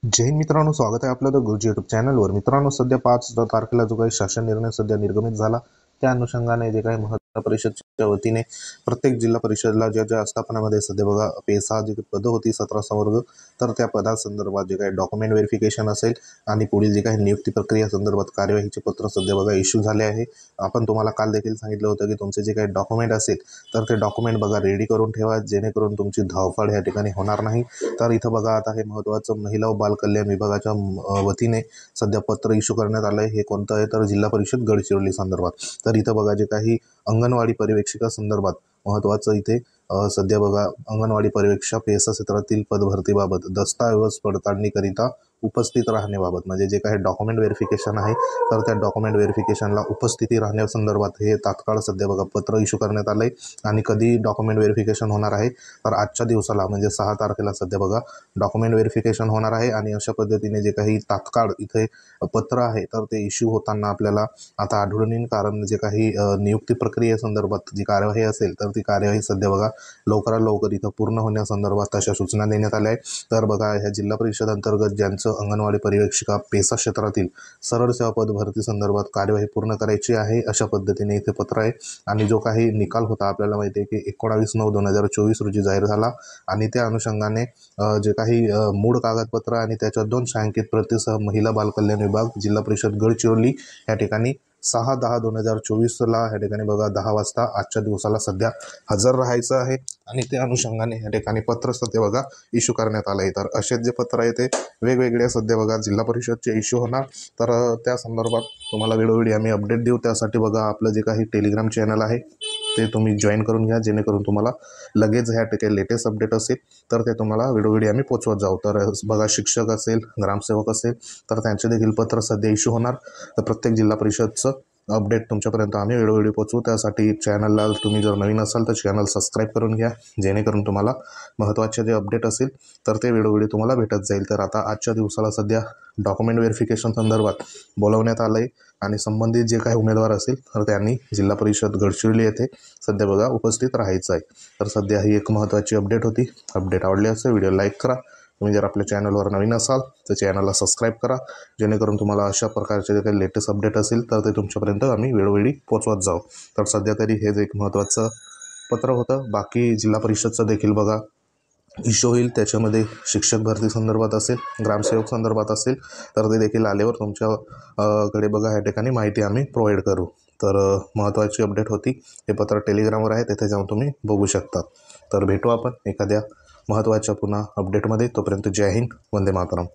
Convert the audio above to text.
जय हिंद मित्रांनो, स्वागत आहे आपलं द गुरुजी यूट्यूब चॅनलवर। मित्रांनो, सध्या 5 तारखेला जो काही शासन निर्णय सध्या निर्गमित झाला, त्या अनुषंगाने जे काही जिल्हा परिषदच्या वतीने प्रत्येक जिल्हा परिषदला ज्या आस्थापनामध्ये सध्या बघा पेसा जी पदं होती 17 वर्ग, तर त्या पदासंदर्भात जे काही डॉक्युमेंट व्हेरिफिकेशन असेल आणि पुढील जे काही नियुक्ती प्रक्रिया संदर्भात कार्यवाहीचे पत्र सध्या बघा इश्यू झाले आहे। आपण तुम्हाला काल देखील सांगितलं होतं की तुमचे जे काही डॉक्युमेंट असेल तर ते डॉक्युमेंट बघा रेडी करून ठेवा, जेणेकरून तुमची धावपळ या ठिकाणी होणार नाही। तर इथं बघा आता हे महत्त्वाचं महिला व बाल कल्याण विभागाच्या वतीने सध्या पत्र इश्यू करण्यात आलं आहे। हे कोणतं आहे तर जिल्हा परिषद गडचिरोली संदर्भात। तर इथं बघा जे काही अंगणवाडी पर्यवेक्षिका संदर्भात महत्त्वाचं इथे सध्या बघा अंगणवाडी पर्यवेक्षिका पेसा क्षेत्रातील पदभरतीबाबत दस्तावेज पडताळणीकरिता उपस्थित राहण्याबाबत, म्हणजे जे काही डॉक्युमेंट व्हेरिफिकेशन आहे तर त्या डॉक्युमेंट व्हेरिफिकेशनला उपस्थिती राहण्यासंदर्भात हे तात्काळ सध्या बघा पत्र इश्यू करण्यात आलं आहे। आणि कधी डॉक्युमेंट व्हेरिफिकेशन होणार आहे तर आजच्या दिवसाला म्हणजे 6 तारखेला सध्या बघा डॉक्युमेंट व्हेरिफिकेशन होणार आहे। आणि अशा पद्धतीने जे काही तात्काळ इथे पत्र आहे तर ते इश्यू होताना आपल्याला आता आढळून येईल, कारण जे काही नियुक्ती प्रक्रियेसंदर्भात जी कार्यवाही असेल तर ती कार्यवाही सध्या बघा लवकरात लवकर इथं पूर्ण होण्यासंदर्भात अशा सूचना देण्यात आल्या आहेत। तर बघा ह्या जिल्हा परिषद अंतर्गत ज्यांचं अंगणवाडी पर्यवेक्षिका पेसा क्षेत्रातील सरळ सेवा पद भरती संदर्भात कार्यवाही पूर्ण करायची आहे, अशा पद्धतीने इथे पत्र आहे। आणि जो काही निकाल होता आपल्याला माहिती आहे की 19/9/2024 रोजी जाहीर झाला, आणि त्या अनुषंगाने जे काही मूळ कागदपत्र आणि त्याच्या 2 छायांकित प्रतीसह महिला बाल कल्याण विभाग जिल्हा परिषद गडचिरोली या ठिकाणी 6/10/2024 या ठिकाणी बघा 10 वाजता आजच्या दिवसाला सध्या हजर राहायचं आहे। आणि त्या अनुषंगाने या ठिकाणी पत्र सध्या बघा इश्यू करण्यात आलं आहे। तर असेच जे पत्र आहे ते वेगवेगळे सध्या बघा जिल्हा परिषदचे इश्यू होणार, तर त्या संदर्भात तुम्हाला वेळोवेळी आम्ही अपडेट देऊ। त्यासाठी बघा आपलं जे काही टेलिग्राम चॅनल आहे ते तुम्ही जॉईन करून घ्या, जेणेकरून तुम्हाला लगेच ह्या ठिकाणी लेटेस्ट अपडेट असेल तर ते तुम्हाला वेळोवेळी आम्ही पोचवत जाऊ। तर बघा शिक्षक असेल, ग्रामसेवक असेल तर त्यांचे देखील पत्र सध्या इश्यू होणार। तर प्रत्येक जिल्हा परिषदचं अपडेट तुमच्यापर्यंत आम्ही वेळोवेळी पोचवू। त्यासाठी चॅनलला तुम्ही जर नवीन असाल तर चॅनल सबस्क्राईब करून घ्या, जेणेकरून तुम्हाला महत्त्वाचे जे अपडेट असेल तर ते वेळोवेळी तुम्हाला भेटत जाईल। तर आता आजच्या दिवसाला सध्या डॉक्युमेंट व्हेरिफिकेशन संदर्भात बोलवण्यात आलं आहे, आणि संबंधित जे काही उमेदवार असेल तर त्यांनी जिल्हा परिषद गडचिरोली येथे सध्या बघा उपस्थित राहायचं आहे। तर सध्या ही एक महत्त्वाची अपडेट होती। अपडेट आवडली असेल व्हिडिओ लाईक करा। तुम्ही जर आपल्या चॅनलवर नवीन असाल तर चॅनलला सबस्क्राईब करा, जेणेकरून तुम्हाला अशा प्रकारचे जे काही लेटेस्ट अपडेट असेल तर ते तुमच्यापर्यंत आम्ही वेळोवेळी पोचवत जाऊ। तर सध्या तरी हेच एक महत्त्वाचं पत्र होतं। बाकी जिल्हा परिषदचं देखील बघा इश्यू होईल, त्याच्यामध्ये शिक्षक भरती संदर्भात असेल, ग्रामसेवक संदर्भात असेल तर ते देखील आल्यावर तुमच्या कडे बघा ह्या ठिकाणी माहिती आम्ही प्रोव्हाइड करू। तर महत्त्वाची अपडेट होती। हे पत्र टेलिग्रामवर आहे, तिथे जाऊन तुम्ही बघू शकता। तर भेटू आपण एखाद्या महत्त्वाच्या पुन्हा अपडेटमध्ये। तोपर्यंत जय हिंद, वंदे मातरम।